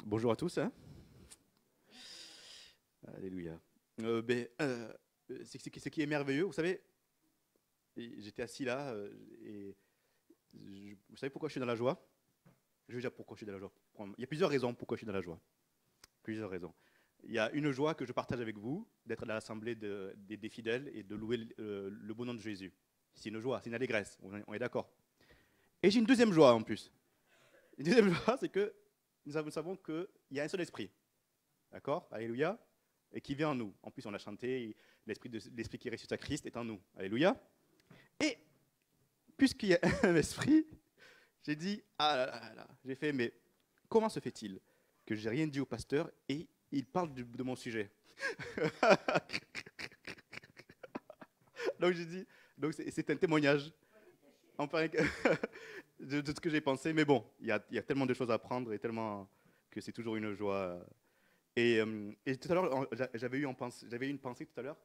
Bonjour à tous, hein. Alléluia. Ce qui est merveilleux, vous savez, j'étais assis là, et vous savez pourquoi je suis dans la joie? Je vais dire pourquoi je suis dans la joie. Il y a plusieurs raisons pourquoi je suis dans la joie. Plusieurs raisons. Il y a une joie que je partage avec vous, d'être dans l'assemblée des fidèles et de louer le beau nom de Jésus. C'est une joie, c'est une allégresse, on est d'accord. Et j'ai une deuxième joie en plus. Une deuxième joie, c'est que nous savons qu'il y a un seul esprit. D'accord? Alléluia. Et qui vient en nous. En plus, on a chanté, l'esprit qui ressuscite à Christ est en nous. Alléluia. Et puisqu'il y a un esprit, j'ai dit, ah là là là, j'ai fait, mais comment se fait-il que j'ai rien dit au pasteur et il parle de mon sujet? Donc j'ai dit, donc c'est un témoignage enfin, de ce que j'ai pensé, mais bon, il y a tellement de choses à apprendre et tellement que c'est toujours une joie. Et tout à l'heure, j'avais eu une pensée tout à l'heure,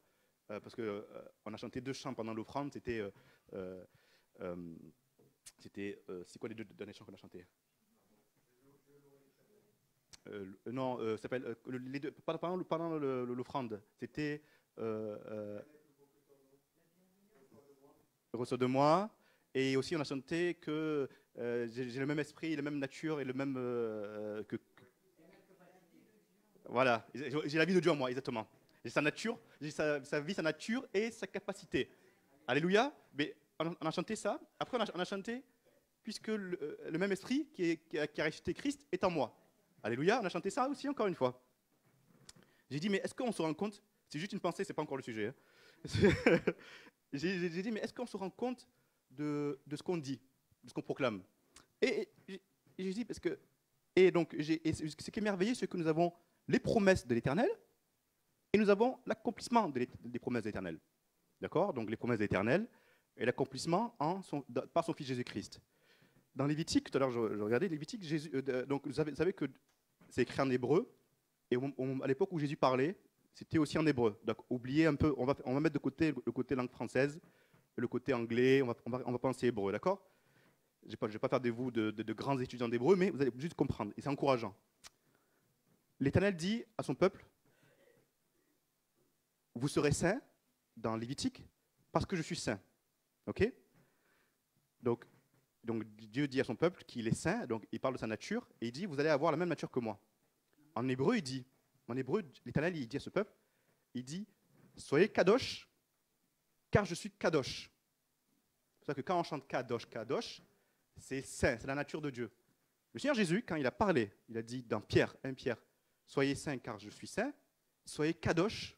parce qu'on a chanté 2 chants pendant l'offrande. Euh, euh, c'est quoi les deux derniers chants qu'on a chantés? Non, ça s'appelle les deux, pendant l'offrande. C'était euh, euh, Reçois de moi. Et aussi, on a chanté que j'ai le même esprit, la même nature et le même voilà, j'ai la vie de Dieu en moi, exactement. J'ai sa nature, j'ai sa vie, sa nature et sa capacité. Alléluia. Mais on a chanté ça. Après, on a chanté, puisque le même esprit qui a ressuscité Christ est en moi. Alléluia. On a chanté ça aussi, encore une fois. J'ai dit, mais est-ce qu'on se rend compte? C'est juste une pensée, c'est pas encore le sujet, hein. J'ai dit, mais est-ce qu'on se rend compte de ce qu'on dit, de ce qu'on proclame? Et j'ai dit, parce que. Et donc, ce qui est merveilleux, c'est que nous avons les promesses de l'Éternel et nous avons l'accomplissement des promesses de l'Éternel. D'accord? Donc, les promesses de l'Éternel et l'accomplissement par son Fils Jésus-Christ. Dans Lévitique, tout à l'heure, je regardais Lévitique, donc vous savez que c'est écrit en hébreu, et à l'époque où Jésus parlait, c'était aussi en hébreu. Donc, oubliez un peu, on va mettre de côté le côté langue française, le côté anglais, on va penser hébreu, d'accord? Je ne vais pas faire de vous de grands étudiants d'hébreu, mais vous allez juste comprendre, et c'est encourageant. L'Éternel dit à son peuple, vous serez saints, dans Lévitique, parce que je suis saint. Ok? donc, Dieu dit à son peuple qu'il est saint, donc il parle de sa nature, et il dit, vous allez avoir la même nature que moi. En hébreu, l'Éternel, il dit à ce peuple, il dit, soyez kadosh, car je suis kadosh. C'est pour ça que quand on chante kadosh, kadosh, c'est saint, c'est la nature de Dieu. Le Seigneur Jésus, quand il a parlé, il a dit dans Pierre, 1 Pierre, soyez saints car je suis saint, soyez kadosh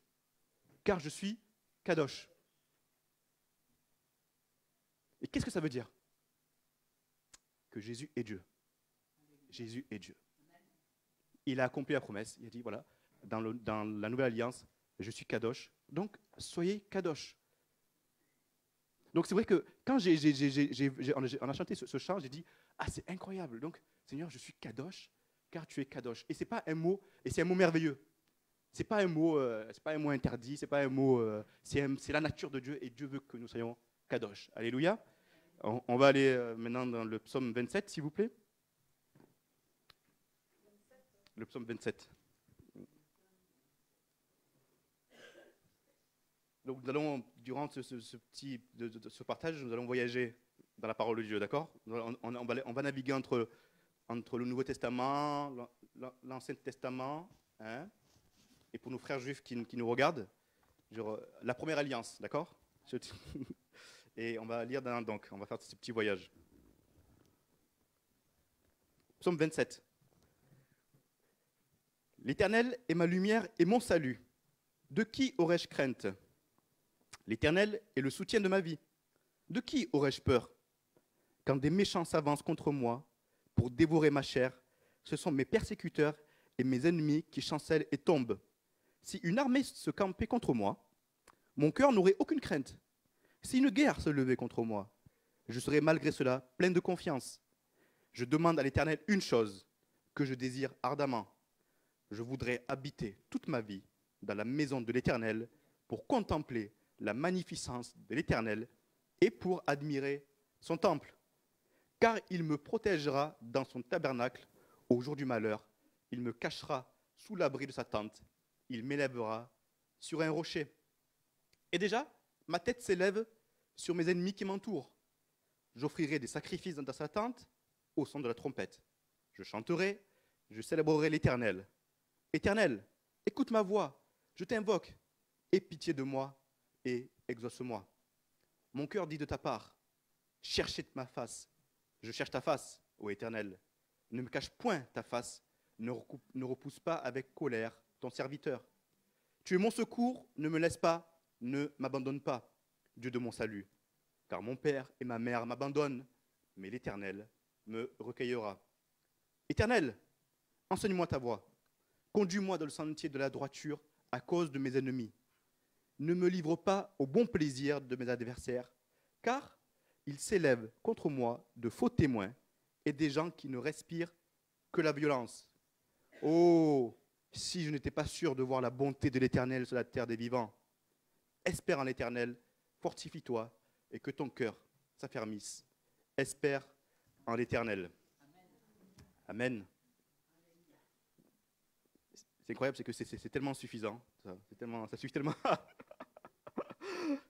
car je suis kadosh. Et qu'est-ce que ça veut dire? Que Jésus est Dieu. Jésus est Dieu. Il a accompli la promesse, il a dit, voilà, dans la nouvelle alliance, je suis kadosh, donc soyez kadosh. Donc c'est vrai que quand on a chanté ce chant, j'ai dit, ah c'est incroyable, donc Seigneur, je suis kadosh, car tu es kadosh. Et c'est pas un mot, et c'est un mot merveilleux. C'est pas un mot interdit, c'est pas un mot, c'est la nature de Dieu, et Dieu veut que nous soyons kadosh. Alléluia. On va aller maintenant dans le psaume 27, s'il vous plaît. Le psaume 27. Donc nous allons, durant ce partage, nous allons voyager dans la parole de Dieu, d'accord? On va naviguer entre le Nouveau Testament, l'Ancien Testament, hein, et pour nos frères juifs qui nous regardent, la première alliance, d'accord? Et on va lire donc, on va faire ce petit voyage. Psaume 27. L'Éternel est ma lumière et mon salut. De qui aurais-je crainte? L'Éternel est le soutien de ma vie. De qui aurais-je peur? Quand des méchants s'avancent contre moi pour dévorer ma chair, ce sont mes persécuteurs et mes ennemis qui chancellent et tombent. Si une armée se campait contre moi, mon cœur n'aurait aucune crainte. Si une guerre se levait contre moi, je serais malgré cela plein de confiance. Je demande à l'Éternel une chose que je désire ardemment. Je voudrais habiter toute ma vie dans la maison de l'Éternel pour contempler la magnificence de l'Éternel et pour admirer son temple. Car il me protégera dans son tabernacle au jour du malheur Il me cachera sous l'abri de sa tente. Il m'élèvera sur un rocher. Et déjà, ma tête s'élève sur mes ennemis qui m'entourent. J'offrirai des sacrifices dans sa tente au son de la trompette. Je chanterai, je célébrerai l'Éternel. Éternel, écoute ma voix, je t'invoque. Aie pitié de moi et exauce-moi. Mon cœur dit de ta part, cherchez ma face. Je cherche ta face, ô Éternel. Ne me cache point ta face, ne repousse pas avec colère ton serviteur. Tu es mon secours, ne me laisse pas, ne m'abandonne pas, Dieu de mon salut. Car mon père et ma mère m'abandonnent, mais l'Éternel me recueillera. Éternel, enseigne-moi ta voie. Conduis-moi dans le sentier de la droiture à cause de mes ennemis. Ne me livre pas au bon plaisir de mes adversaires, car ils s'élèvent contre moi de faux témoins et des gens qui ne respirent que la violence. Oh, si je n'étais pas sûr de voir la bonté de l'Éternel sur la terre des vivants. Espère en l'Éternel, fortifie-toi et que ton cœur s'affermisse. Espère en l'Éternel. Amen. C'est incroyable, c'est que c'est tellement suffisant. Ça suffit tellement.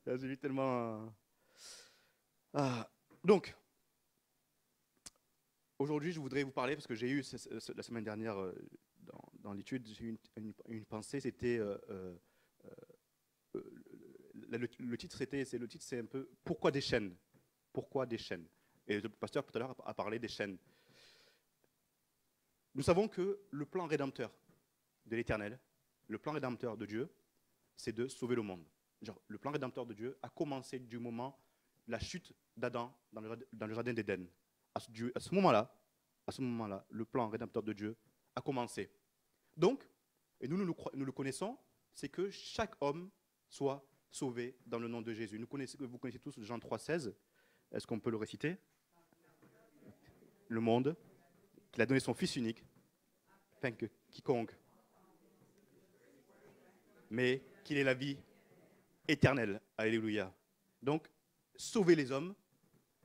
Ça suffit tellement. Donc, aujourd'hui, je voudrais vous parler, parce que j'ai eu la semaine dernière, dans l'étude, j'ai eu une pensée, c'était. Le titre, c'est un peu pourquoi des chaînes. Pourquoi des chaînes. Et le pasteur tout à l'heure a parlé des chaînes. Nous savons que le plan rédempteur de l'Éternel, le plan rédempteur de Dieu, c'est de sauver le monde. Genre, le plan rédempteur de Dieu a commencé du moment de la chute d'Adam dans le jardin d'Éden. À ce moment-là, le plan rédempteur de Dieu a commencé. Donc, et nous le connaissons, c'est que chaque homme soit sauvé dans le nom de Jésus. Vous connaissez tous Jean 3,16. Est-ce qu'on peut le réciter? Le monde, qu'il a donné son Fils unique, afin que quiconque, mais qu'il ait la vie éternelle. Alléluia. Donc, sauver les hommes,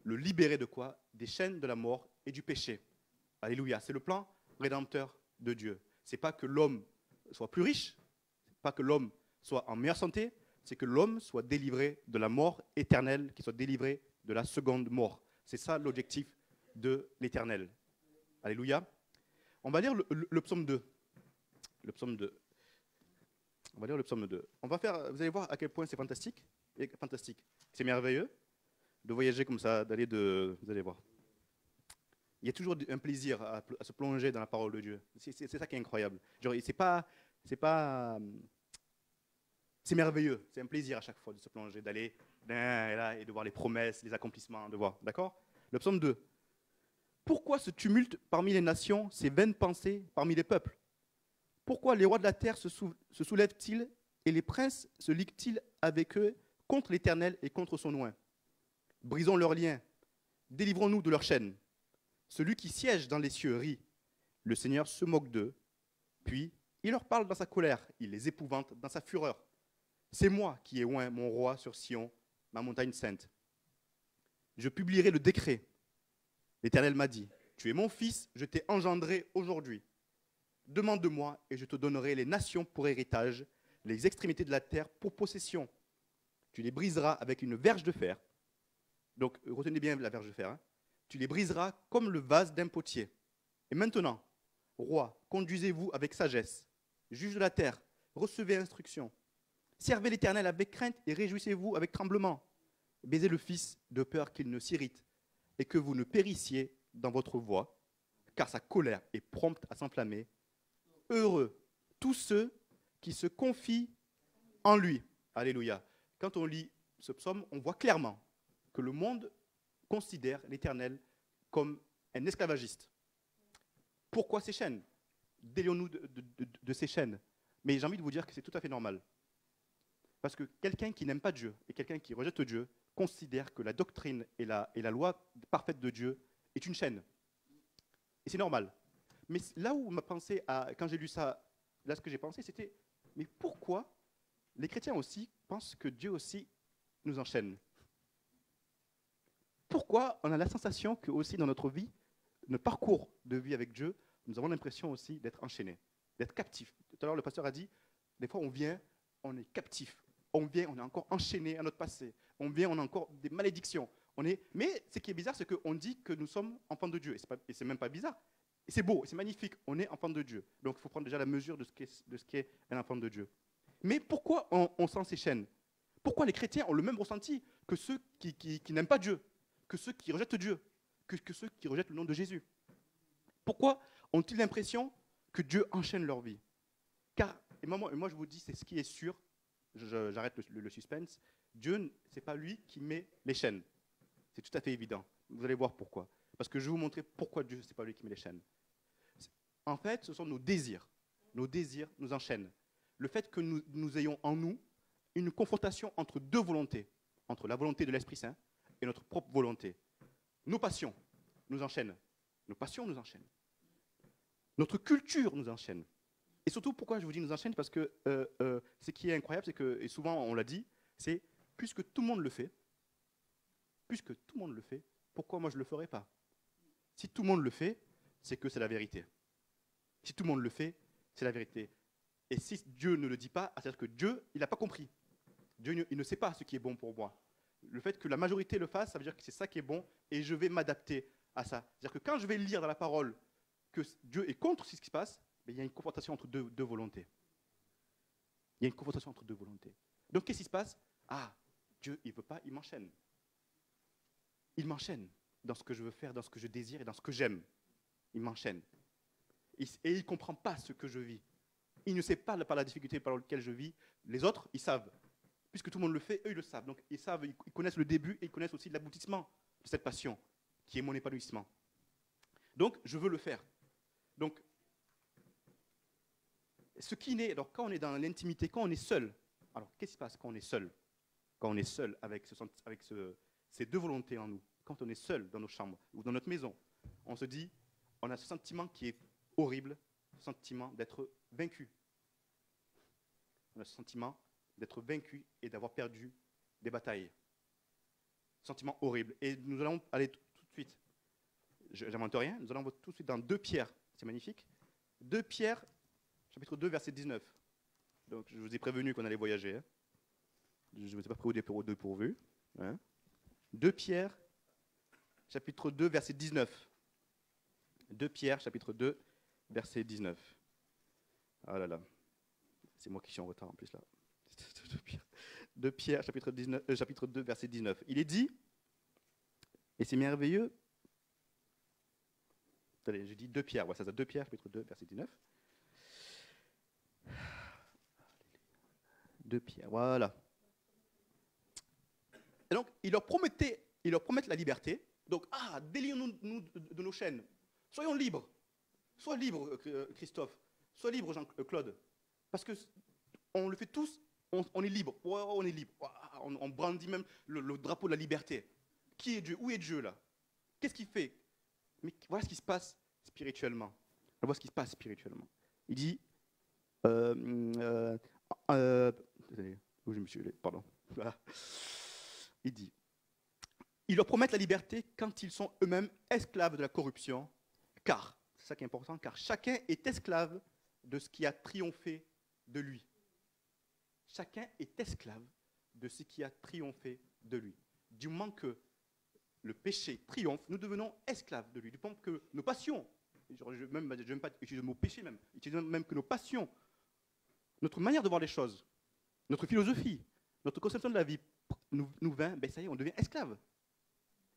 le libérer de quoi? Des chaînes de la mort et du péché. Alléluia. C'est le plan rédempteur de Dieu. C'est pas que l'homme soit plus riche, c'est pas que l'homme soit en meilleure santé, c'est que l'homme soit délivré de la mort éternelle, qu'il soit délivré de la seconde mort. C'est ça l'objectif de l'Éternel. Alléluia. On va lire le psaume 2. Le psaume 2. On va lire le psaume 2. Vous allez voir à quel point c'est fantastique. C'est merveilleux de voyager comme ça, vous allez voir. Il y a toujours un plaisir à se plonger dans la parole de Dieu. C'est ça qui est incroyable. Genre, c'est merveilleux. C'est un plaisir à chaque fois de se plonger, d'aller là et de voir les promesses, les accomplissements, de voir. D'accord? Le psaume 2. Pourquoi ce tumulte parmi les nations, ces vaines pensées parmi les peuples? Pourquoi les rois de la terre se soulèvent-ils et les princes se liguent-ils avec eux contre l'Éternel et contre son oint? Brisons leurs liens, délivrons-nous de leurs chaînes. Celui qui siège dans les cieux rit, le Seigneur se moque d'eux, puis il leur parle dans sa colère, il les épouvante dans sa fureur. C'est moi qui ai oint mon roi sur Sion, ma montagne sainte. Je publierai le décret. L'Éternel m'a dit, tu es mon fils, je t'ai engendré aujourd'hui. Demande-moi et je te donnerai les nations pour héritage, les extrémités de la terre pour possession. Tu les briseras avec une verge de fer. Donc, retenez bien la verge de fer. Tu les briseras comme le vase d'un potier. Et maintenant, roi, conduisez-vous avec sagesse. Juge de la terre, recevez instruction. Servez l'Éternel avec crainte et réjouissez-vous avec tremblement. Baisez le Fils de peur qu'il ne s'irrite et que vous ne périssiez dans votre voie, car sa colère est prompte à s'enflammer. Heureux tous ceux qui se confient en lui. Alléluia. Quand on lit ce psaume, on voit clairement que le monde considère l'Éternel comme un esclavagiste. Pourquoi ces chaînes? Délions-nous de ces chaînes. Mais j'ai envie de vous dire que c'est tout à fait normal. Parce que quelqu'un qui n'aime pas Dieu et quelqu'un qui rejette Dieu considère que la doctrine et la loi parfaite de Dieu est une chaîne. Et c'est normal. Mais là où ma pensée, quand j'ai lu ça, là ce que j'ai pensé, c'était, mais pourquoi les chrétiens aussi pensent que Dieu aussi nous enchaîne? Pourquoi on a la sensation que aussi dans notre vie, notre parcours de vie avec Dieu, nous avons l'impression aussi d'être enchaînés, d'être captifs. Tout à l'heure, le pasteur a dit, des fois on vient, on est captif. On vient, on est encore enchaîné à notre passé. On vient, on a encore des malédictions. Mais ce qui est bizarre, c'est qu'on dit que nous sommes enfants de Dieu. Et c'est même pas bizarre. Et c'est beau, c'est magnifique. On est enfants de Dieu. Donc il faut prendre déjà la mesure de ce qu'est un enfant de Dieu. Mais pourquoi on sent ces chaînes? Pourquoi les chrétiens ont le même ressenti que ceux qui n'aiment pas Dieu, que ceux qui rejettent Dieu, que ceux qui rejettent le nom de Jésus? Pourquoi ont-ils l'impression que Dieu enchaîne leur vie? Car, et moi je vous dis, c'est ce qui est sûr, j'arrête le suspense, Dieu, ce n'est pas lui qui met les chaînes. C'est tout à fait évident. Vous allez voir pourquoi. Parce que je vais vous montrer pourquoi Dieu, ce n'est pas lui qui met les chaînes. En fait, ce sont nos désirs. Nos désirs nous enchaînent. Le fait que nous ayons en nous une confrontation entre deux volontés, entre la volonté de l'Esprit Saint et notre propre volonté. Nos passions nous enchaînent. Nos passions nous enchaînent. Notre culture nous enchaîne. Et surtout, pourquoi je vous dis nous enchaîne? Parce que ce qui est incroyable, c'est que, et souvent on l'a dit, c'est puisque tout le monde le fait, pourquoi moi je ne le ferais pas? Si tout le monde le fait, c'est que c'est la vérité. Si tout le monde le fait, c'est la vérité. Et si Dieu ne le dit pas, c'est-à-dire que Dieu, il n'a pas compris. Dieu, il ne sait pas ce qui est bon pour moi. Le fait que la majorité le fasse, ça veut dire que c'est ça qui est bon et je vais m'adapter à ça. C'est-à-dire que quand je vais lire dans la parole que Dieu est contre ce qui se passe, il y a une confrontation entre deux volontés. Il y a une confrontation entre deux volontés. Donc qu'est-ce qui se passe? Ah, Dieu, il ne veut pas, il m'enchaîne. Il m'enchaîne dans ce que je veux faire, dans ce que je désire et dans ce que j'aime. Il m'enchaîne. Et il ne comprend pas ce que je vis. Il ne sait pas par la difficulté par laquelle je vis. Les autres, ils savent. Puisque tout le monde le fait, eux, ils le savent. Donc ils savent, ils connaissent le début et ils connaissent aussi l'aboutissement de cette passion, qui est mon épanouissement. Donc, je veux le faire. Donc, ce qui naît, alors quand on est dans l'intimité, quand on est seul, alors qu'est-ce qui se passe quand on est seul? Quand on est seul avec ces deux volontés en nous, quand on est seul dans nos chambres ou dans notre maison, on se dit, on a ce sentiment qui est horrible, ce sentiment d'être vaincu. On a ce sentiment d'être vaincu et d'avoir perdu des batailles. Sentiment horrible. Et nous allons aller tout de suite, je n'invente rien, nous allons tout de suite dans 2 Pierre, c'est magnifique. 2 Pierre, chapitre 2, verset 19. Donc je vous ai prévenu qu'on allait voyager. Hein. Je ne vous ai pas pris au dépourvu. Hein. 2 Pierre, chapitre 2, verset 19. 2 Pierre, chapitre 2, verset 19. Ah là là, c'est moi qui suis en retard en plus là. 2 Pierre, chapitre 2, verset 19. Il est dit, et c'est merveilleux, attendez, je dis 2 Pierre, ouais, ça c'est 2 Pierre, chapitre 2, verset 19. 2 Pierre, voilà. Et donc, ils leur promettent la liberté. Donc, délions-nous de nos chaînes. Soyons libres. Sois libre, Christophe. Sois libre, Jean-Claude. Parce qu'on le fait tous, on est libre. On est libre. On brandit même le drapeau de la liberté. Qui est Dieu? Où est Dieu, là? Qu'est-ce qu'il fait? Mais voilà ce qui se passe spirituellement. Voilà ce qui se passe spirituellement. Il dit... où je me suis allé? Pardon. Voilà. Il dit... Ils leur promettent la liberté quand ils sont eux-mêmes esclaves de la corruption, car, c'est ça qui est important, car chacun est esclave de ce qui a triomphé de lui. Chacun est esclave de ce qui a triomphé de lui. Du moment que le péché triomphe, nous devenons esclaves de lui. Du moment que nos passions, je n'aime pas utiliser le mot péché même, utiliser même que nos passions, notre manière de voir les choses, notre philosophie, notre conception de la vie nous vint, ça y est, on devient esclave.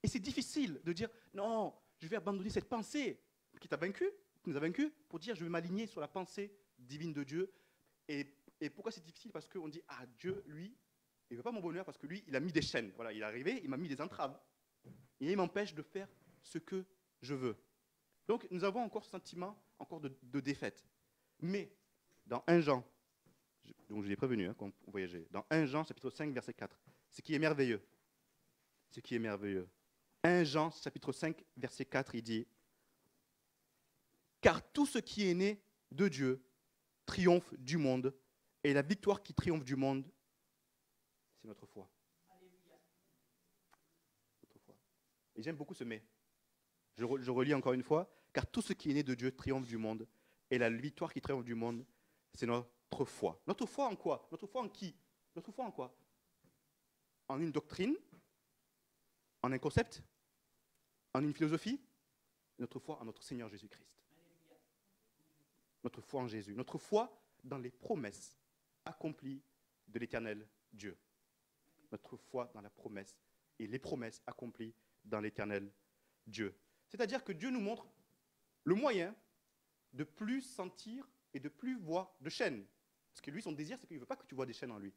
Et c'est difficile de dire, non, je vais abandonner cette pensée qui t'a vaincu, qui nous a vaincus, pour dire, je vais m'aligner sur la pensée divine de Dieu. Et pourquoi c'est difficile? Parce qu'on dit, Dieu, lui, il ne veut pas mon bonheur parce que lui, il a mis des chaînes. Voilà, il est arrivé, il m'a mis des entraves. Et il m'empêche de faire ce que je veux. Donc, nous avons encore ce sentiment encore de défaite. Mais, dans 1 Jean, donc je l'ai prévenu quand on voyageait, dans 1 Jean, chapitre 5, verset 4, ce qui est merveilleux, 1 Jean, chapitre 5, verset 4, il dit « Car tout ce qui est né de Dieu triomphe du monde, et la victoire qui triomphe du monde, c'est notre foi. » Notre foi. Et j'aime beaucoup ce « mais ». Je relis encore une fois. Car tout ce qui est né de Dieu triomphe du monde. Et la victoire qui triomphe du monde, c'est notre foi. Notre foi en quoi? Notre foi en qui? Notre foi en quoi? En une doctrine? En un concept? En une philosophie? Notre foi en notre Seigneur Jésus-Christ. Notre foi en Jésus. Notre foi dans les promesses accomplies de l'Éternel Dieu. Notre foi dans la promesse et les promesses accomplies dans l'Éternel Dieu. C'est-à-dire que Dieu nous montre le moyen de plus sentir et de plus voir de chaînes. Parce que lui, son désir, c'est qu'il ne veut pas que tu vois des chaînes en lui.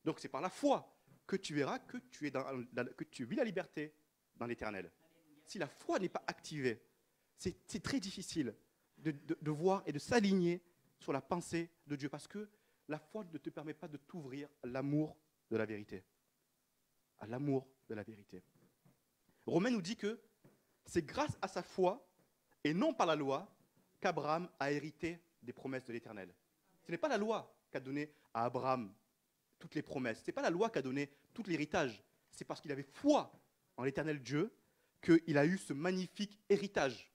Donc c'est par la foi que tu verras que que tu vis la liberté dans l'Éternel. Si la foi n'est pas activée, c'est très difficile de voir et de s'aligner sur la pensée de Dieu. Parce que la foi ne te permet pas de t'ouvrir à l'amour de la vérité. À l'amour de la vérité. Romain nous dit que c'est grâce à sa foi et non par la loi qu'Abraham a hérité des promesses de l'Éternel. Ce n'est pas la loi qui a donné à Abraham toutes les promesses. Ce n'est pas la loi qui a donné tout l'héritage. C'est parce qu'il avait foi en l'Éternel Dieu qu'il a eu ce magnifique héritage.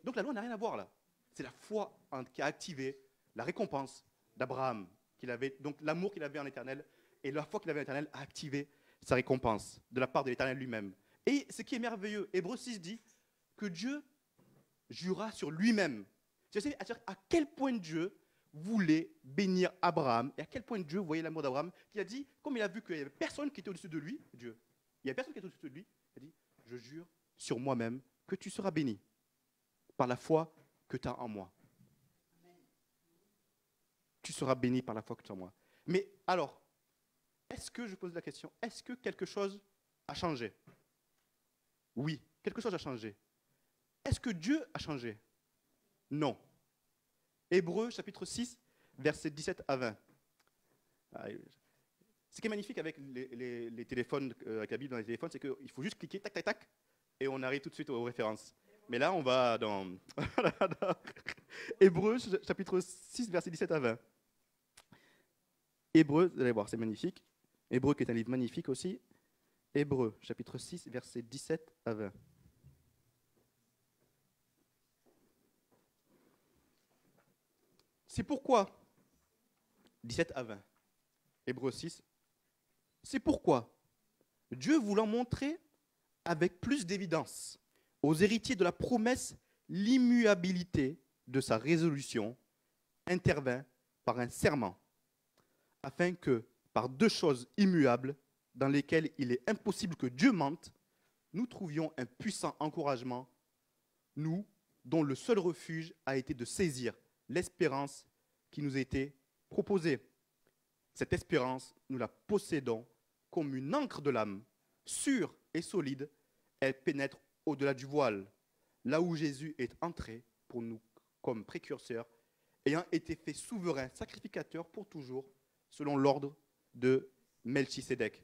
Donc la loi n'a rien à voir là. C'est la foi qui a activé la récompense d'Abraham. Donc l'amour qu'il avait en l'Éternel et la foi qu'il avait en l'Éternel a activé sa récompense de la part de l'Éternel lui-même. Et ce qui est merveilleux, Hébreux 6 dit que Dieu jura sur lui-même. C'est-à-dire à quel point Dieu voulait bénir Abraham et à quel point Dieu voyait l'amour d'Abraham, qu'il a dit, comme il a vu qu'il n'y avait personne qui était au-dessus de lui, Dieu, il n'y avait personne qui était au-dessus de lui, il a dit, je jure sur moi-même que tu seras béni par la foi que tu as en moi. Tu seras béni par la foi que tu as en moi. Mais alors, est-ce que, je pose la question, est-ce que quelque chose a changé? Oui, quelque chose a changé. Est-ce que Dieu a changé? Non. Hébreux chapitre 6, versets 17 à 20. Ce qui est magnifique avec les téléphones, avec la Bible dans les téléphones, c'est qu'il faut juste cliquer, tac, tac, tac, et on arrive tout de suite aux références. Mais là, on va dans Hébreux chapitre 6, versets 17 à 20. Hébreux, vous allez voir, c'est magnifique. Hébreux qui est un livre magnifique aussi. Hébreux chapitre 6, versets 17 à 20. C'est pourquoi, 17 à 20, Hébreux 6, c'est pourquoi Dieu voulant montrer avec plus d'évidence aux héritiers de la promesse l'immuabilité de sa résolution, intervint par un serment, afin que, par deux choses immuables, dans lesquelles il est impossible que Dieu mente, nous trouvions un puissant encouragement, nous, dont le seul refuge a été de saisir l'espérance qui nous a été proposée. Cette espérance, nous la possédons comme une encre de l'âme, sûre et solide. Elle pénètre au-delà du voile, là où Jésus est entré pour nous comme précurseur, ayant été fait souverain, sacrificateur pour toujours, selon l'ordre de Melchisédek.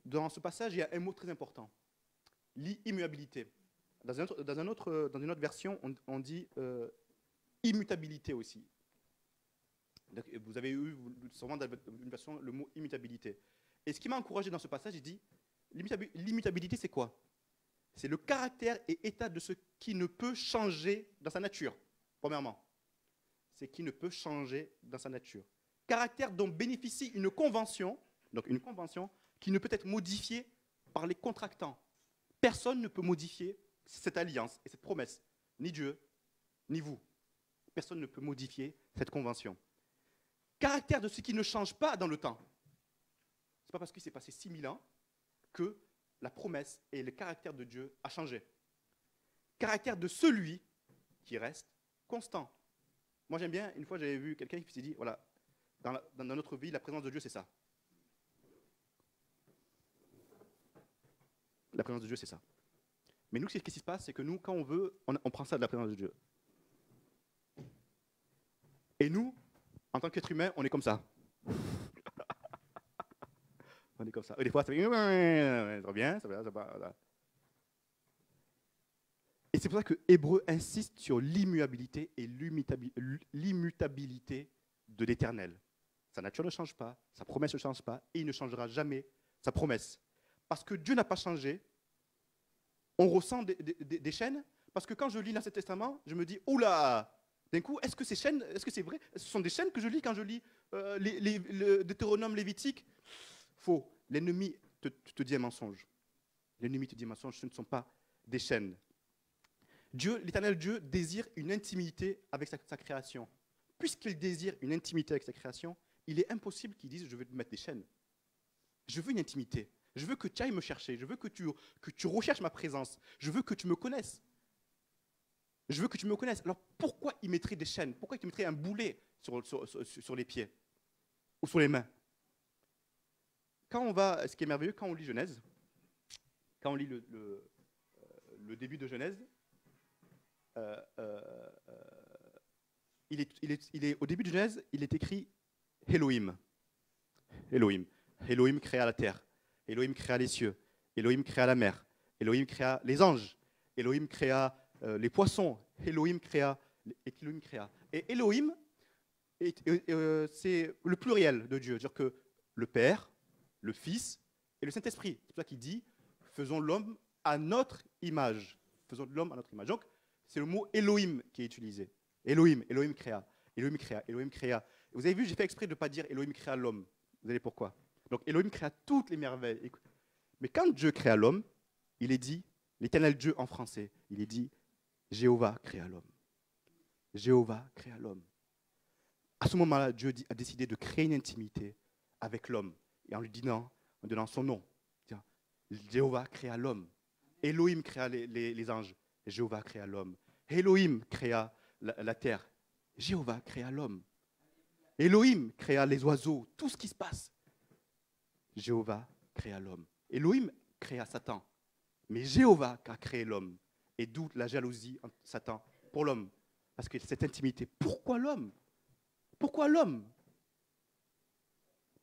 Dans ce passage, il y a un mot très important, l'immuabilité. Dans une autre version, on dit immutabilité aussi. Donc, vous avez eu sûrement dans une version le mot immutabilité. Et ce qui m'a encouragé dans ce passage, il dit, l'immutabilité c'est quoi? C'est le caractère et état de ce qui ne peut changer dans sa nature, premièrement. C'est qui ne peut changer dans sa nature. Caractère dont bénéficie une convention, donc une convention qui ne peut être modifiée par les contractants. Personne ne peut modifier cette alliance et cette promesse, ni Dieu, ni vous. Personne ne peut modifier cette convention. Caractère de ce qui ne change pas dans le temps. Ce n'est pas parce qu'il s'est passé 6000 ans que la promesse et le caractère de Dieu a changé. Caractère de celui qui reste constant. Moi j'aime bien, une fois j'avais vu quelqu'un qui s'est dit, voilà, dans notre vie, la présence de Dieu c'est ça. La présence de Dieu c'est ça. Mais nous, ce qui se passe, c'est que nous, quand on veut, on prend ça de la présence de Dieu. Et nous, en tant qu'être humain, on est comme ça. On est comme ça. Et des fois, ça fait très bien, ça va. Et c'est pour ça que Hébreux insiste sur l'immuabilité et l'immutabilité de l'Éternel. Sa nature ne change pas, sa promesse ne change pas, et il ne changera jamais sa promesse. Parce que Dieu n'a pas changé. On ressent des chaînes, Parce que quand je lis l'Ancien Testament, je me dis, oula, d'un coup, est-ce que ces chaînes, est-ce que c'est vrai? Ce sont des chaînes que je lis quand je lis le Deutéronome lévitique? Faux. L'ennemi te dit un mensonge. L'ennemi te dit un mensonge, ce ne sont pas des chaînes. Dieu, l'Éternel Dieu, désire une intimité avec sa création. Puisqu'il désire une intimité avec sa création, il est impossible qu'il dise, je vais te mettre des chaînes. Je veux une intimité. Je veux que tu ailles me chercher. Je veux que tu recherches ma présence. Je veux que tu me connaisses. Je veux que tu me connaisses. Alors pourquoi il mettrait des chaînes? Pourquoi il te mettrait un boulet sur les pieds ou sur les mains? Ce qui est merveilleux, quand on lit Genèse, quand on lit le début de Genèse, au début de Genèse, il est écrit Elohim. Elohim. Elohim créa la terre. Elohim créa les cieux. Elohim créa la mer. Elohim créa les anges. Elohim créa les poissons. Elohim créa. Et Elohim, c'est le pluriel de Dieu. C'est-à-dire que le Père, le Fils et le Saint-Esprit. C'est pour ça qu'il dit, faisons l'homme à notre image. Faisons l'homme à notre image. Donc, c'est le mot Elohim qui est utilisé. Elohim, Elohim créa. Elohim créa, Elohim créa. Vous avez vu, j'ai fait exprès de ne pas dire Elohim créa l'homme. Vous savez pourquoi? Donc Elohim créa toutes les merveilles. Mais quand Dieu créa l'homme, il est dit, l'Éternel Dieu en français, il est dit, Jéhovah créa l'homme. Jéhovah créa l'homme. À ce moment-là, Dieu a décidé de créer une intimité avec l'homme. Et en lui donnant son nom. Jéhovah créa l'homme. Elohim créa les anges. Jéhovah créa l'homme. Elohim créa la terre. Jéhovah créa l'homme. Elohim créa les oiseaux, tout ce qui se passe. Jéhovah créa l'homme. Elohim créa Satan. Mais Jéhovah a créé l'homme. Et d'où la jalousie entre Satan pour l'homme. Parce que cette intimité, pourquoi l'homme? Pourquoi l'homme?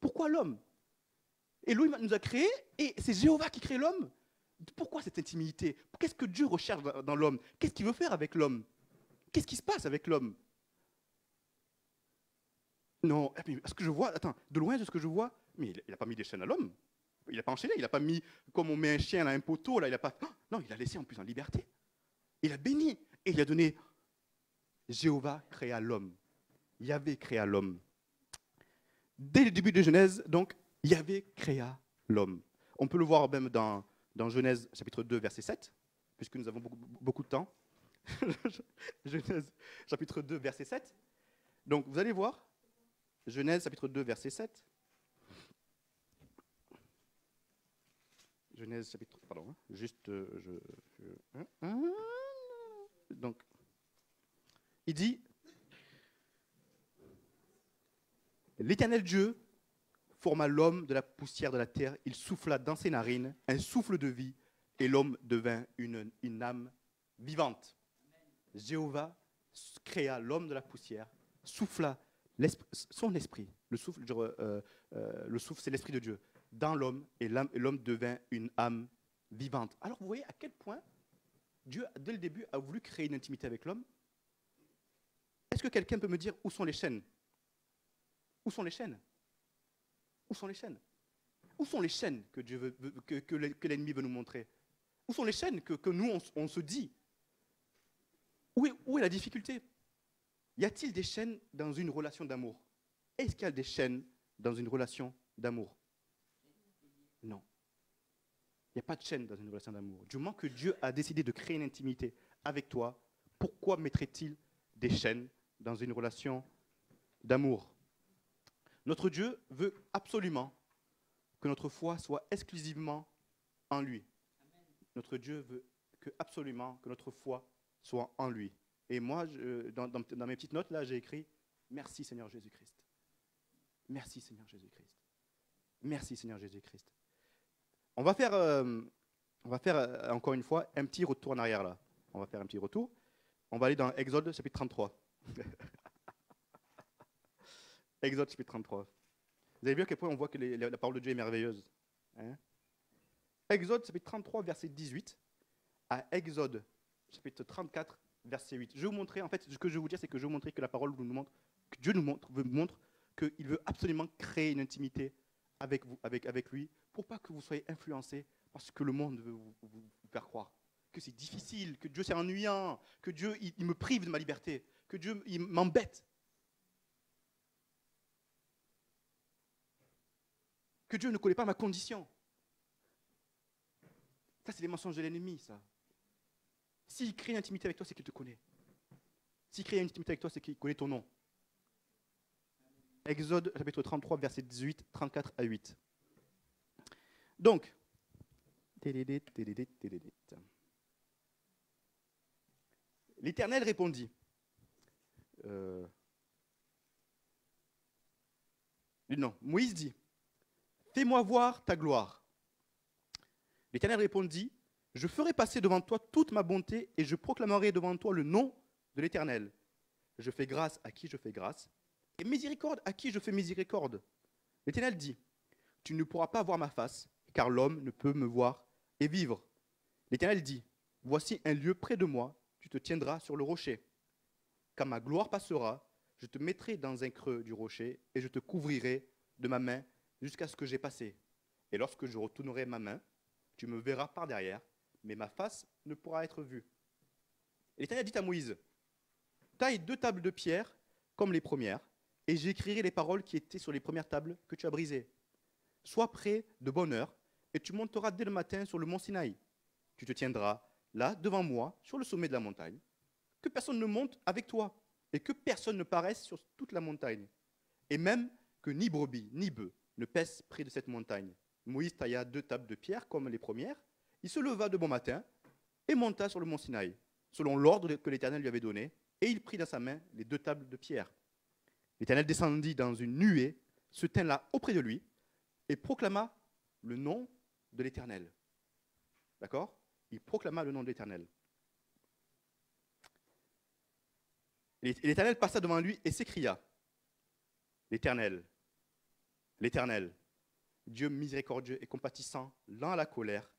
Pourquoi l'homme? Elohim nous a créés et c'est Jéhovah qui crée l'homme. Pourquoi cette intimité? Qu'est-ce que Dieu recherche dans l'homme? Qu'est-ce qu'il veut faire avec l'homme? Qu'est-ce qui se passe avec l'homme? Non, ce que je vois, attends, de loin de ce que je vois, mais il n'a pas mis des chaînes à l'homme. Il n'a pas enchaîné, il n'a pas mis, comme on met un chien à un poteau, là, il n'a pas. Non, il a laissé en plus en liberté. Il a béni et il a donné. Jéhovah créa l'homme. Yahvé créa l'homme. Dès le début de Genèse, donc, Yahvé créa l'homme. On peut le voir même dans Genèse chapitre 2, verset 7, puisque nous avons beaucoup de temps. Genèse chapitre 2, verset 7. Donc, vous allez voir, Genèse chapitre 2, verset 7. Genèse chapitre... Pardon, juste... donc, il dit, l'Éternel Dieu forma l'homme de la poussière de la terre, il souffla dans ses narines un souffle de vie, et l'homme devint une âme vivante. Jéhovah créa l'homme de la poussière, souffla son esprit, le souffle, c'est l'esprit de Dieu, dans l'homme, et l'homme devint une âme vivante. Alors vous voyez à quel point Dieu, dès le début, a voulu créer une intimité avec l'homme. Est-ce que quelqu'un peut me dire où sont les chaînes? Où sont les chaînes? Où sont les chaînes? Où sont les chaînes que Dieu veut, que l'ennemi veut nous montrer? Où sont les chaînes que nous, on se dit? Où est la difficulté? Y a-t-il des chaînes dans une relation d'amour? Est-ce qu'il y a des chaînes dans une relation d'amour? Non. Il n'y a pas de chaîne dans une relation d'amour. Du moment que Dieu a décidé de créer une intimité avec toi, pourquoi mettrait-il des chaînes dans une relation d'amour? Notre Dieu veut absolument que notre foi soit exclusivement en lui. Notre Dieu veut absolument que notre foi soit en lui. Et moi, dans mes petites notes, là, j'ai écrit « Merci Seigneur Jésus-Christ ». Merci Seigneur Jésus-Christ. Merci Seigneur Jésus-Christ. On va faire encore une fois un petit retour en arrière là. On va faire un petit retour. On va aller dans Exode chapitre 33. Exode chapitre 33. Vous avez vu à quel point on voit que la parole de Dieu est merveilleuse. Hein? Exode chapitre 33, verset 18, à Exode chapitre 34, verset 8. Je vais vous montrer, en fait, ce que je vais vous dire, c'est que je vais vous montrer que la parole nous montre, que Dieu nous montre qu'il veut absolument créer une intimité avec vous, avec lui, pour pas que vous soyez influencés par ce que le monde veut vous faire croire. que c'est difficile, que Dieu c'est ennuyant, que Dieu il me prive de ma liberté, que Dieu il m'embête. Que Dieu ne connaît pas ma condition. Ça, c'est les mensonges de l'ennemi, ça. S'il crée une intimité avec toi, c'est qu'il te connaît. S'il crée une intimité avec toi, c'est qu'il connaît ton nom. Exode chapitre 33, versets 18, 34 à 8. Donc, l'Éternel répondit. Non, Moïse dit, fais-moi voir ta gloire. L'Éternel répondit, je ferai passer devant toi toute ma bonté et je proclamerai devant toi le nom de l'Éternel. Je fais grâce à qui je fais grâce et miséricorde à qui je fais miséricorde. L'Éternel dit, tu ne pourras pas voir ma face, car l'homme ne peut me voir et vivre. L'Éternel dit, voici un lieu près de moi, tu te tiendras sur le rocher. Quand ma gloire passera, je te mettrai dans un creux du rocher et je te couvrirai de ma main jusqu'à ce que j'ai passé. Et lorsque je retournerai ma main, tu me verras par derrière, mais ma face ne pourra être vue. Et l'Éternel dit à Moïse, taille 2 tables de pierre comme les premières, et j'écrirai les paroles qui étaient sur les premières tables que tu as brisées. Sois prêt de bonne heure, et tu monteras dès le matin sur le mont Sinaï. Tu te tiendras là, devant moi, sur le sommet de la montagne. Que personne ne monte avec toi, et que personne ne paraisse sur toute la montagne. Et même que ni brebis, ni bœufs ne paissent près de cette montagne. Moïse tailla 2 tables de pierre comme les premières. Il se leva de bon matin et monta sur le mont Sinaï, selon l'ordre que l'Éternel lui avait donné, et il prit dans sa main les 2 tables de pierre. L'Éternel descendit dans une nuée, se tint là auprès de lui, et proclama le nom de l'Éternel. D'accord? Il proclama le nom de l'Éternel. Et l'Éternel passa devant lui et s'écria, l'Éternel, l'Éternel, Dieu miséricordieux et compatissant, lent à la colère,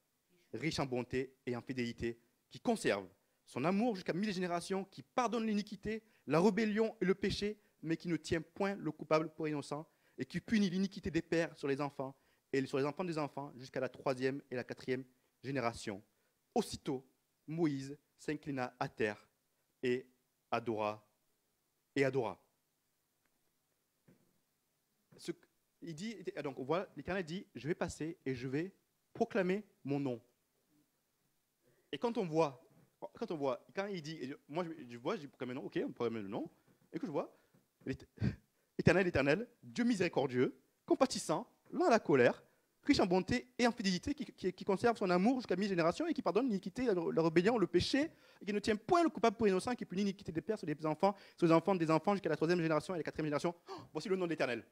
riche en bonté et en fidélité, qui conserve son amour jusqu'à 1000 générations, qui pardonne l'iniquité, la rébellion et le péché, mais qui ne tient point le coupable pour innocent, et qui punit l'iniquité des pères sur les enfants, et sur les enfants des enfants, jusqu'à la 3e et la 4e génération. Aussitôt, Moïse s'inclina à terre et adora. Il dit, donc on voit, l'Éternel dit, je vais passer et je vais proclamer mon nom. Et quand il dit, moi je vois, je dis proclamer le nom, ok, on proclame le nom, et que je vois, Éternel, Éternel, Dieu miséricordieux, compatissant, lent à la colère, riche en bonté et en fidélité, qui conserve son amour jusqu'à 1000 générations et qui pardonne l'iniquité, la rébellion, le péché, et qui ne tient point le coupable pour innocent, qui punit l'iniquité des pères sur les enfants, sur les enfants des enfants jusqu'à la 3e génération et la 4e génération. Oh, voici le nom de l'Éternel.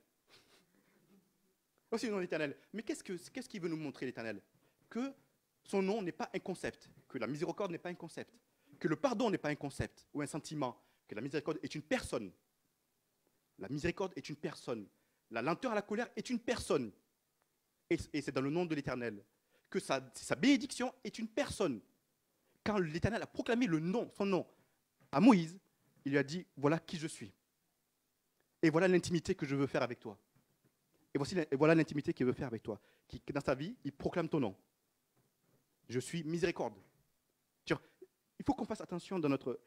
Voici le nom de l'Éternel. Mais qu'est-ce qu'il veut nous montrer, l'Éternel? Que son nom n'est pas un concept, que la miséricorde n'est pas un concept, que le pardon n'est pas un concept ou un sentiment, que la miséricorde est une personne. La miséricorde est une personne. La lenteur à la colère est une personne. Et c'est dans le nom de l'Éternel. Que sa bénédiction est une personne. Quand l'Éternel a proclamé son nom à Moïse, il lui a dit, voilà qui je suis. Et voilà l'intimité que je veux faire avec toi. Et voilà l'intimité qu'il veut faire avec toi. Qui, dans sa vie, il proclame ton nom. Je suis miséricorde. Il faut qu'on fasse attention dans notre...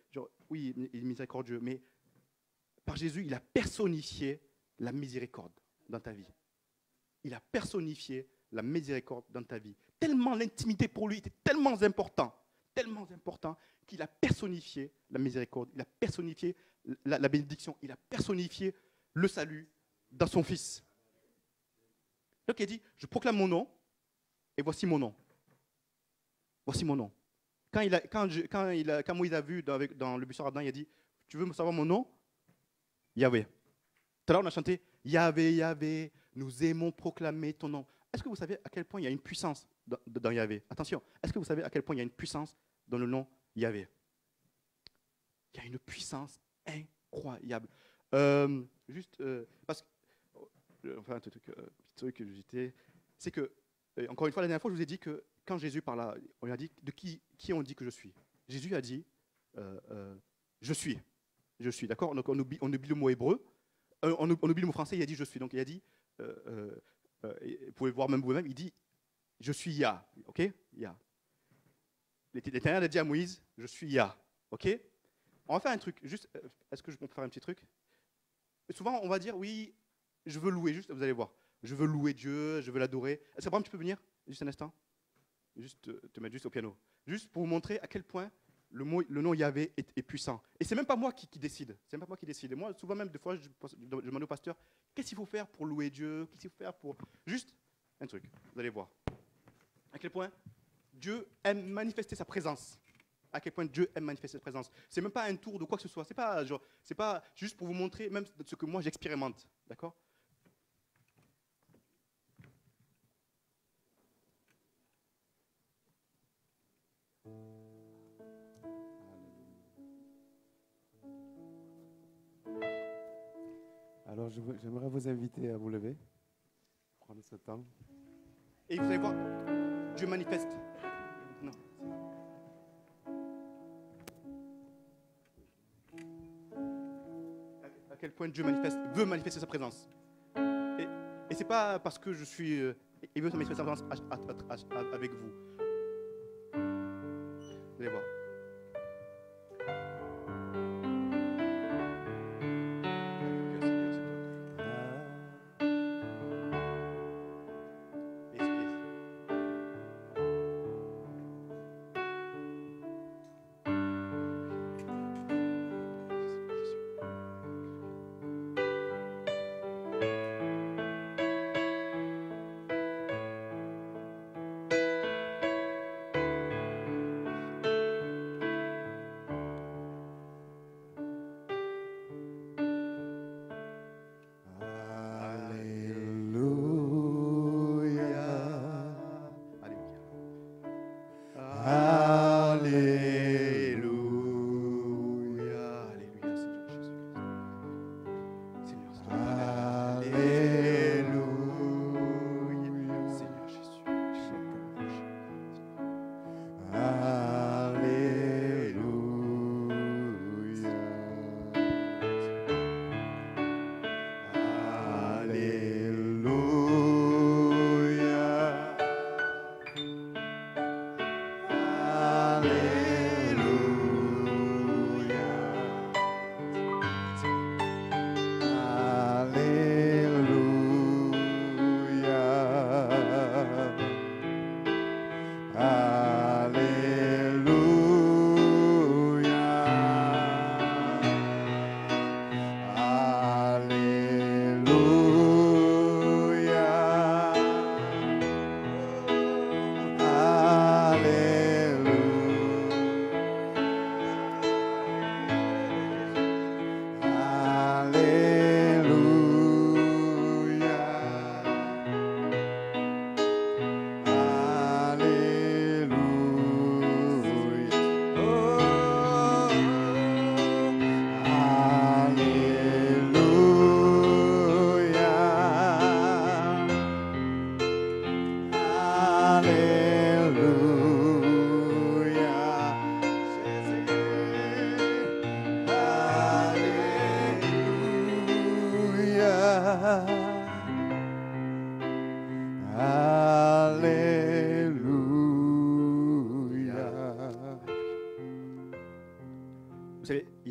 oui, il est miséricordieux, mais par Jésus, il a personnifié la miséricorde dans ta vie. Il a personnifié la miséricorde dans ta vie. Tellement l'intimité pour lui était tellement important qu'il a personnifié la miséricorde, il a personnifié la bénédiction, il a personnifié le salut dans son Fils. Donc il a dit, je proclame mon nom, et voici mon nom. Voici mon nom. Quand Moïse a vu dans le buisson ardent, il a dit, tu veux savoir mon nom? Yahvé. Tout à l'heure, on a chanté, Yahvé, Yahvé, nous aimons proclamer ton nom. Est-ce que vous savez à quel point il y a une puissance dans Yahvé? Attention, est-ce que vous savez à quel point il y a une puissance dans le nom Yahvé? Il y a une puissance incroyable. Parce que, enfin, un petit truc que j'étais, c'est que, encore une fois, la dernière fois, je vous ai dit que quand Jésus parla, on lui a dit, de qui on dit que je suis? Jésus a dit, je suis. Je suis, d'accord? Donc on oublie le mot hébreu, on oublie le mot français, il a dit je suis. Donc il a dit, vous pouvez voir même vous-même, il dit je suis Yah, ok? Yah. l'Éternel a dit à Moïse, je suis Yah. Ok? On va faire un truc. Juste, est-ce que je peux faire un petit truc? Souvent, on va dire, oui, je veux louer. Juste, vous allez voir. Je veux louer Dieu, je veux l'adorer. Est-ce que tu peux venir? Juste un instant. Juste te mettre juste au piano. Juste pour vous montrer à quel point le nom Yahvé est puissant. Et c'est même pas moi qui décide. C'est même pas moi qui décide. Et moi, souvent même, des fois, je demande au pasteur, qu'est-ce qu'il faut faire pour louer Dieu? Qu'est-ce qu'il faut faire pour... Juste un truc. Vous allez voir. À quel point Dieu aime manifester sa présence. À quel point Dieu aime manifester sa présence. C'est même pas un tour de quoi que ce soit. C'est pas juste pour vous montrer même ce que moi j'expérimente. D'accord? Alors, j'aimerais vous inviter à vous lever, prendre ce temps. Et vous allez voir, Dieu manifeste. Non. À quel point Dieu veut manifester sa présence. Et c'est pas parce que je suis... il veut manifester sa présence avec vous. Vous allez voir.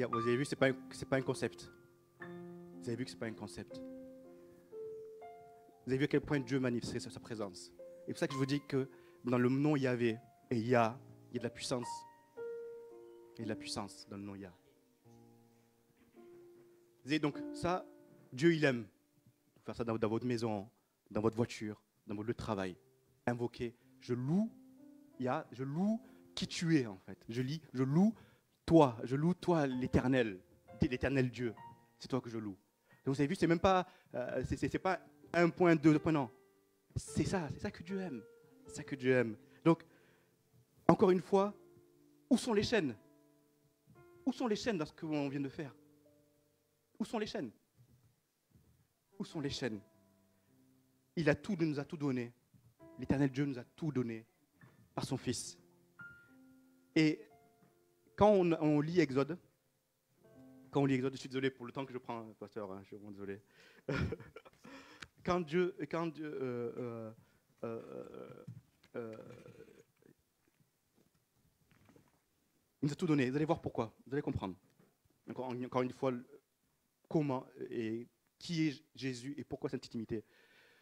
Vous avez vu, c'est pas un concept. Vous avez vu que c'est pas un concept. Vous avez vu à quel point Dieu manifeste sa présence. Et c'est pour ça que je vous dis que dans le nom Yahvé et Yah, il y a de la puissance. Il y a de la puissance dans le nom Yah. Vous voyez, donc ça, Dieu il aime. Faire ça dans votre maison, dans votre voiture, dans votre lieu de travail. Invoquer. Je loue Yah, je loue qui tu es en fait. Je loue toi, l'Éternel, l'Éternel Dieu. C'est toi que je loue. Donc vous avez vu, c'est même pas, c'est pas 1 point, 2 points, non. C'est ça que Dieu aime. C'est ça que Dieu aime. Donc, encore une fois, où sont les chaînes? Où sont les chaînes dans ce qu'on vient de faire? Où sont les chaînes? Où sont les chaînes? Il nous a tout donné. L'Éternel Dieu nous a tout donné par son Fils. Et quand on lit Exode, je suis désolé pour le temps que je prends, pasteur, hein, je suis vraiment désolé. Quand Dieu Il nous a tout donné. Vous allez voir pourquoi. Vous allez comprendre. Encore une fois, comment et qui est Jésus et pourquoi cette intimité.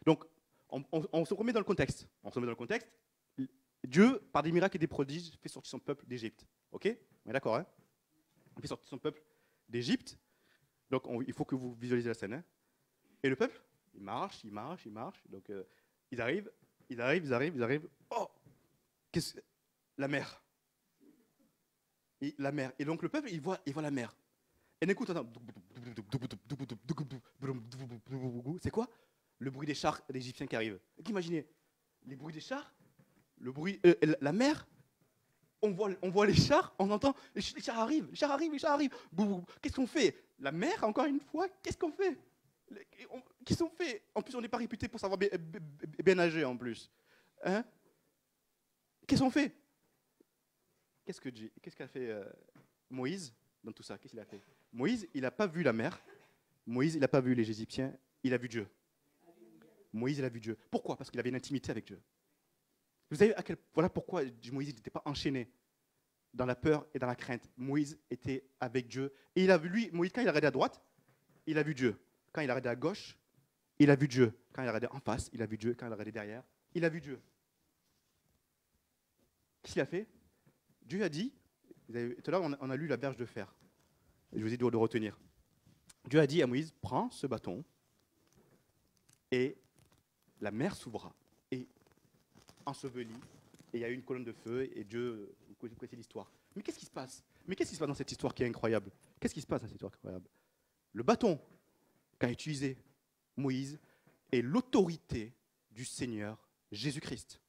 Donc, on se remet dans le contexte. On se remet dans le contexte. Dieu, par des miracles et des prodiges, fait sortir son peuple d'Égypte. Ok? On est d'accord, hein? Il fait sortir son peuple d'Égypte. Donc, il faut que vous visualisez la scène. Hein? Et le peuple, il marche, il marche, il marche. Donc, ils arrivent. Oh! La mer. Et la mer. Et donc, le peuple, il voit la mer. Et d'un coup, tu entends. C'est quoi? Le bruit des chars d'Égyptiens qui arrivent. Imaginez, les bruits des chars, la mer, on voit les chars, on entend, les chars arrivent. Qu'est-ce qu'on fait? La mer, encore une fois, qu'est-ce qu'on fait? Qu'est-ce qu'on fait? En plus, on n'est pas réputé pour savoir bien nager, en plus. Hein? Qu'est-ce qu'on fait? Qu'est-ce qu'a fait Moïse dans tout ça? Qu'est-ce qu'il a fait? Moïse, il n'a pas vu la mer. Moïse, il n'a pas vu les Égyptiens. Il a vu Dieu. Moïse, il a vu Dieu. Pourquoi? Parce qu'il avait une intimité avec Dieu. Vous savez voilà pourquoi Moïse n'était pas enchaîné dans la peur et dans la crainte. Moïse était avec Dieu. Et il a vu, lui, Moïse, quand il a regardé à droite, il a vu Dieu. Quand il a regardé à gauche, il a vu Dieu. Quand il a regardé en face, il a vu Dieu. Quand il a regardé derrière, il a vu Dieu. Qu'est-ce qu'il a fait? Dieu a dit, tout à l'heure on a lu la berge de fer. Je vous ai dit de retenir. Dieu a dit à Moïse, prends ce bâton et la mer s'ouvra et ensevelit. Et il y a eu une colonne de feu et Dieu, vous connaissez l'histoire. Mais qu'est-ce qui se passe? Dans cette histoire qui est incroyable? Qu'est-ce qui se passe dans cette histoire incroyable? Le bâton qu'a utilisé Moïse est l'autorité du Seigneur Jésus-Christ.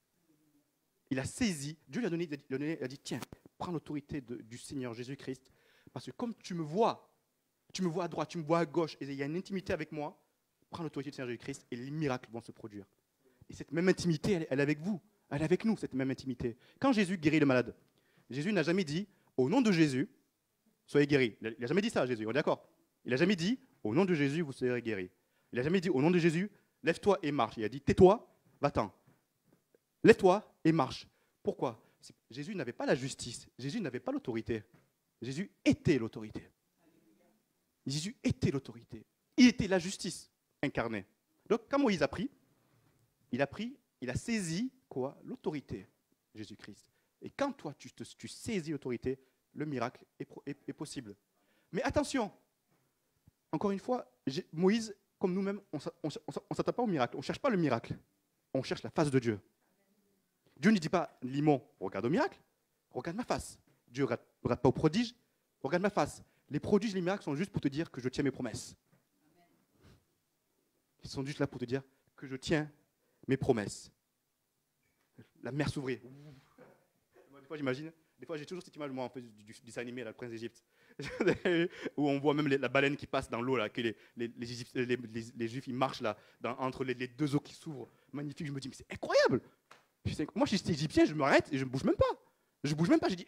Il a saisi, Dieu lui a donné, il a dit, tiens, prends l'autorité du Seigneur Jésus-Christ, parce que comme tu me vois à droite, tu me vois à gauche, et il y a une intimité avec moi, prends l'autorité du Seigneur Jésus-Christ, et les miracles vont se produire. Et cette même intimité, elle est avec vous, elle est avec nous, cette même intimité. Quand Jésus guérit le malade, Jésus n'a jamais dit, au nom de Jésus, soyez guéris. Il n'a jamais dit ça, Jésus, on est d'accord? Il n'a jamais dit, au nom de Jésus, vous serez guéris. Il n'a jamais dit, au nom de Jésus, lève-toi et marche. Il a dit, tais-toi, va-t'en. Lève-toi et marche. Pourquoi? Jésus n'avait pas la justice. Jésus n'avait pas l'autorité. Jésus était l'autorité. Jésus était l'autorité. Il était la justice incarnée. Donc, quand Moïse a pris, il a saisi quoi? L'autorité, Jésus-Christ. Et quand toi, tu saisis l'autorité, le miracle est possible. Mais attention, encore une fois, Moïse, comme nous-mêmes, on ne s'attend pas au miracle. On ne cherche pas le miracle. On cherche la face de Dieu. Dieu ne dit pas, Limon, regarde au miracle, regarde ma face. Dieu ne regarde pas au prodige, regarde ma face. Les prodiges, les miracles sont juste pour te dire que je tiens mes promesses. Ils sont juste là pour te dire que je tiens mes promesses. La mer s'ouvrait. Des fois, j'imagine, des fois, j'ai toujours cette image, moi, en fait, du dessin animé, là, le Prince d'Égypte, où on voit même la baleine qui passe dans l'eau, là, que les Juifs, ils marchent là, entre les deux eaux qui s'ouvrent. Magnifique, je me dis, mais c'est incroyable. Moi, je suis égyptien, je m'arrête et je ne bouge même pas. Je bouge même pas. Je dis,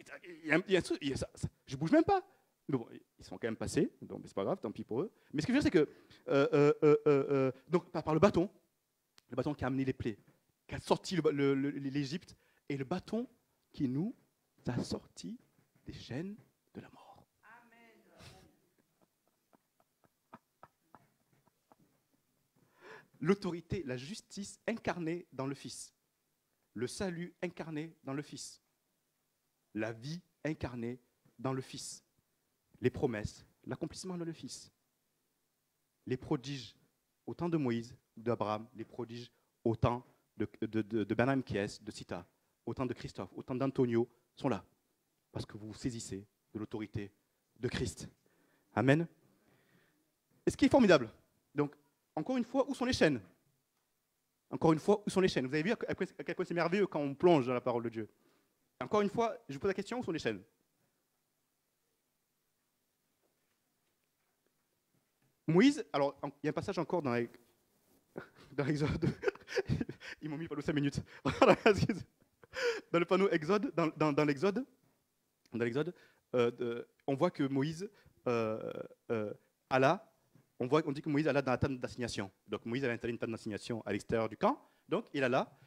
je bouge même pas. Mais bon, ils sont quand même passés, donc c'est pas grave, tant pis pour eux. Mais ce que je veux dire, c'est que donc par le bâton qui a amené les plaies, qui a sorti l'Égypte, et le bâton qui nous a sorti des chaînes de la mort. Amen. L'autorité, la justice incarnée dans le Fils. Le salut incarné dans le Fils. La vie incarnée dans le Fils. Les promesses, l'accomplissement dans le Fils. Les prodiges au temps de Moïse, d'Abraham, les prodiges au temps de Bernard Kies, de Sita, au temps de Christophe, au temps d'Antonio, sont là. Parce que vous vous saisissez de l'autorité de Christ. Amen. Et ce qui est formidable, donc, encore une fois, où sont les chaînes? Encore une fois, où sont les chaînes? Vous avez vu à quel point c'est merveilleux quand on plonge dans la parole de Dieu. Encore une fois, je vous pose la question, où sont les chaînes? Moïse, alors, il y a un passage encore dans l'Exode. Ils m'ont mis pas 5 minutes. Dans le panneau Exode, dans l'Exode, on voit que Moïse alla. On dit que Moïse alla dans la tente d'assignation. Donc Moïse avait installé une tente d'assignation à l'extérieur du camp. Donc il alla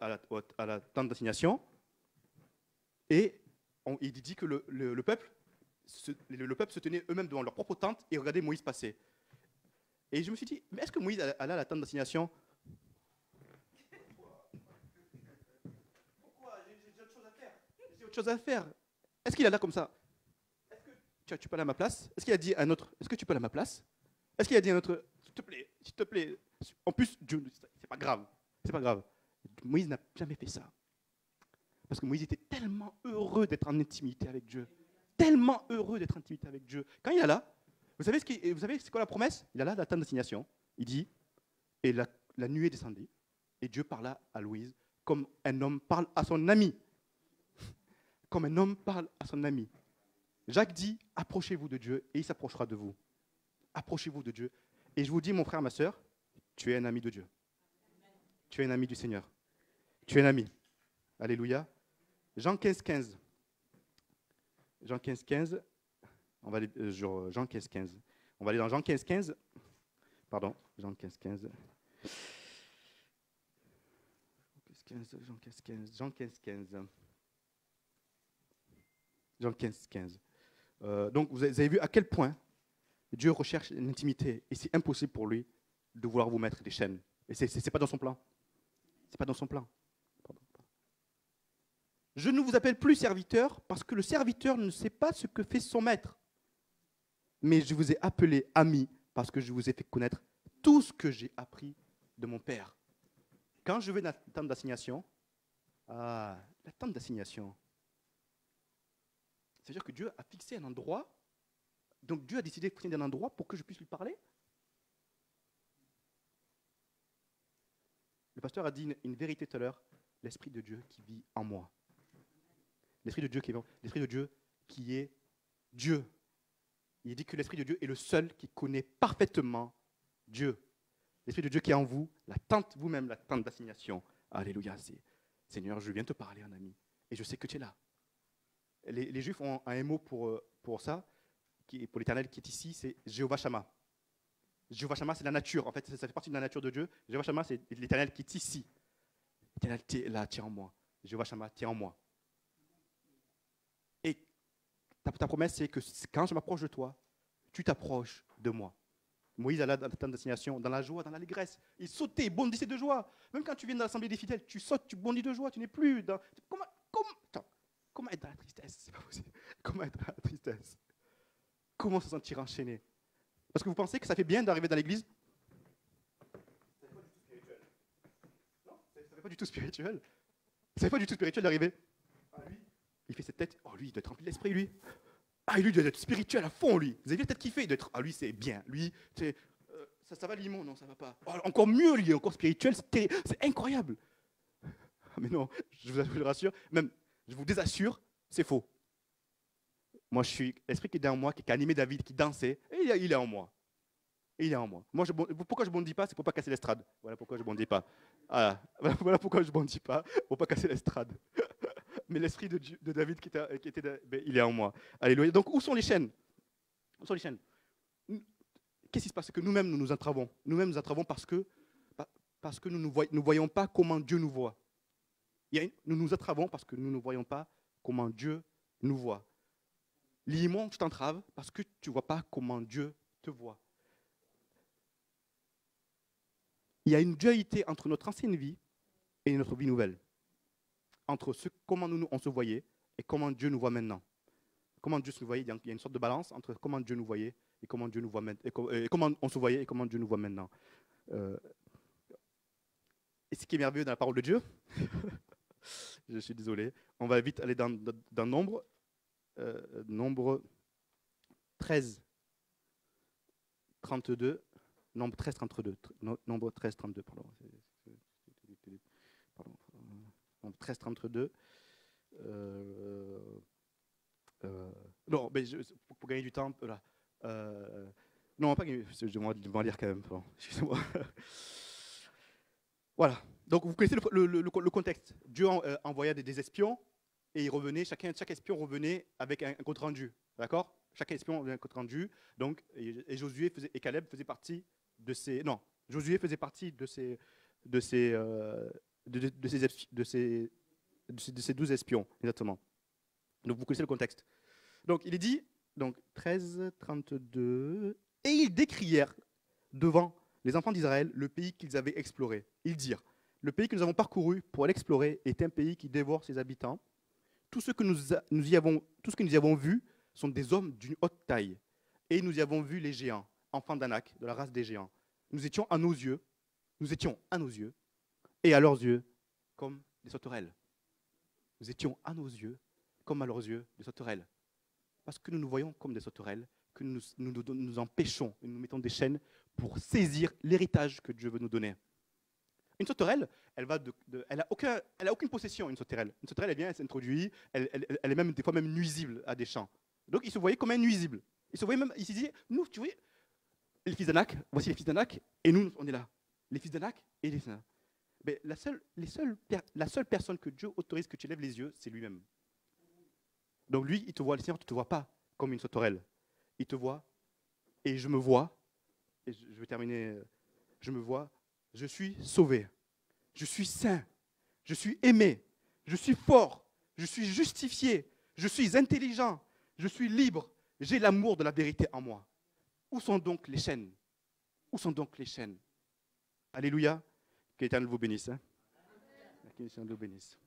à la tente d'assignation. Et il dit que le peuple se tenait eux-mêmes devant leur propre tente et regardait Moïse passer. Et je me suis dit, mais est-ce que Moïse allait à la tente d'assignation? Pourquoi? J'ai autre chose à faire. J'ai autre chose à faire. Est-ce qu'il est là comme ça? Est-ce que tu peux aller à ma place? Est-ce qu'il a dit à un autre, est-ce que tu peux aller à ma place? Est-ce qu'il a dit à un autre, s'il te plaît. En plus, c'est pas grave. C'est pas grave. Moïse n'a jamais fait ça. Parce que Moïse était tellement heureux d'être en intimité avec Dieu. Tellement heureux d'être en intimité avec Dieu. Quand il est là, vous savez c'est quoi la promesse? Il est là, la tente d'assignation. Il dit, et la nuée descendit, et Dieu parla à Moïse comme un homme parle à son ami. Comme un homme parle à son ami. Jacques dit, approchez-vous de Dieu, et il s'approchera de vous. Approchez-vous de Dieu. Et je vous dis, mon frère, ma soeur, tu es un ami de Dieu. Tu es un ami du Seigneur. Tu es un ami. Alléluia. Jean 15, 15. Jean 15, 15. On va aller Jean 15, 15. On va aller dans Jean 15, 15. Pardon, Jean 15, 15. Jean 15, 15. Jean 15, 15. Jean 15, 15. Donc, vous avez vu à quel point Dieu recherche l'intimité et c'est impossible pour lui de vouloir vous mettre des chaînes. Et c'est pas dans son plan. C'est pas dans son plan. Pardon. Je ne vous appelle plus serviteur parce que le serviteur ne sait pas ce que fait son maître. Mais je vous ai appelé ami parce que je vous ai fait connaître tout ce que j'ai appris de mon Père. Quand je vais dans la tente d'assignation, la tente d'assignation, c'est-à-dire que Dieu a fixé un endroit, donc Dieu a décidé de fixer un endroit pour que je puisse lui parler. Le pasteur a dit une vérité tout à l'heure, l'Esprit de Dieu qui vit en moi. L'Esprit de Dieu qui est Dieu. Il dit que l'Esprit de Dieu est le seul qui connaît parfaitement Dieu. L'Esprit de Dieu qui est en vous, la tente, vous-même, la tente d'assignation. Alléluia. Seigneur, je viens te parler, un ami. Et je sais que tu es là. Les Juifs ont un mot pour ça, pour l'Éternel qui est ici, c'est Jéhovah Shammah. Jéhovah Shammah, c'est la nature. En fait, ça fait partie de la nature de Dieu. Jéhovah Shammah, c'est l'Éternel qui est ici. L'Éternel, tu es là, tu es en moi. Jéhovah Shammah, tu es en moi. Et ta promesse, c'est que quand je m'approche de toi, tu t'approches de moi. Moïse allait dans la tente d'assignation, dans la joie, dans l'allégresse. Il sautait, il bondissait de joie. Même quand tu viens dans l'assemblée des fidèles, tu sautes, tu bondis de joie, tu n'es plus dans... Comment être dans la tristesse? C'est pas possible. Comment être dans la tristesse? Comment se sentir enchaîné? Parce que vous pensez que ça fait bien d'arriver dans l'église? Non, ça ne fait pas du tout spirituel. Ça ne fait pas du tout spirituel d'arriver. Lui, il fait cette tête. Oh, lui, il doit être rempli d'esprit, lui. Ah, lui, il doit être spirituel à fond, lui. Vous avez vu la tête qu'il fait? Il doit être... Ah, lui, c'est bien. Lui, ça va, Limon? Non, ça ne va pas. Oh, encore mieux, lui, encore spirituel. C'est incroyable. Mais non, je vous rassure. Même, je vous désassure, c'est faux. Moi, je suis l'esprit qui est dans moi, qui a animé David, qui dansait, et il est en moi. Et il est en moi. Pourquoi je ne bondis pas? C'est pour ne pas casser l'estrade. Voilà pourquoi je ne bondis pas. Voilà pourquoi je ne bondis pas, pour ne pas casser l'estrade. Mais l'esprit de David qui était il est en moi. Alléluia. Donc, où sont les chaînes? Où sont les chaînes? Qu'est-ce qui se passe? C'est que nous-mêmes, nous nous entravons. Nous-mêmes, nous entravons parce que nous ne voyons pas comment Dieu nous voit. Nous nous entravons parce que nous ne voyons pas comment Dieu nous voit. Limon, tu t'entraves parce que tu ne vois pas comment Dieu te voit. Il y a une dualité entre notre ancienne vie et notre vie nouvelle. Entre comment on se voyait et comment Dieu nous voit maintenant. Comment Dieu se voyait, il y a une sorte de balance entre comment Dieu nous voyait et comment Dieu nous voit maintenant, et comment on se voyait et comment Dieu nous voit maintenant. Et ce qui est merveilleux dans la parole de Dieu, je suis désolé, on va vite aller dans Nombre. Nombre 13, 32. Nombre 13, 32. Nombre 13, 32, pardon. Nombre 13, 32. Non, mais pour gagner du temps, là. Non, pas gagner, je vais en lire quand même. Excusez-moi. Voilà. Donc, vous connaissez le contexte. Dieu envoya des espions. Et ils revenaient, chaque espion revenait avec un compte rendu, d'accord? Chaque espion avait un compte rendu. Donc, et Josué et Caleb faisaient partie de ces. Non, Josué faisait partie de ces 12 espions, exactement. Donc vous connaissez le contexte. Donc il est dit, donc 13, 32, et ils décrièrent devant les enfants d'Israël le pays qu'ils avaient exploré. Ils dirent, le pays que nous avons parcouru pour l'explorer est un pays qui dévore ses habitants. Tout ce que nous y avons vu sont des hommes d'une haute taille. Et nous y avons vu les géants, enfants d'Anak, de la race des géants. Nous étions à nos yeux, et à leurs yeux, comme des sauterelles. Nous étions à nos yeux, comme à leurs yeux, des sauterelles. Parce que nous nous voyons comme des sauterelles, que nous empêchons, et nous mettons des chaînes pour saisir l'héritage que Dieu veut nous donner. Une sauterelle, elle n'a aucune possession, une sauterelle. Une sauterelle, elle vient, elle s'introduit, elle est même des fois même nuisible à des champs. Donc il se voyait comme un nuisible. Il se disait, nous, tu vois, les fils d'Anak, voici les fils d'Anak, et nous, on est là. Les fils d'Anak et les fils d'Anak. Mais la seule personne que Dieu autorise que tu lèves les yeux, c'est lui-même. Donc lui, il te voit, le Seigneur ne te voit pas comme une sauterelle. Il te voit, et je me vois, et je vais terminer, je me vois, je suis sauvé, je suis saint, je suis aimé, je suis fort, je suis justifié, je suis intelligent, je suis libre, j'ai l'amour de la vérité en moi. Où sont donc les chaînes? Où sont donc les chaînes? Alléluia, que l'Éternel vous bénisse. Que l'Éternel vous bénisse.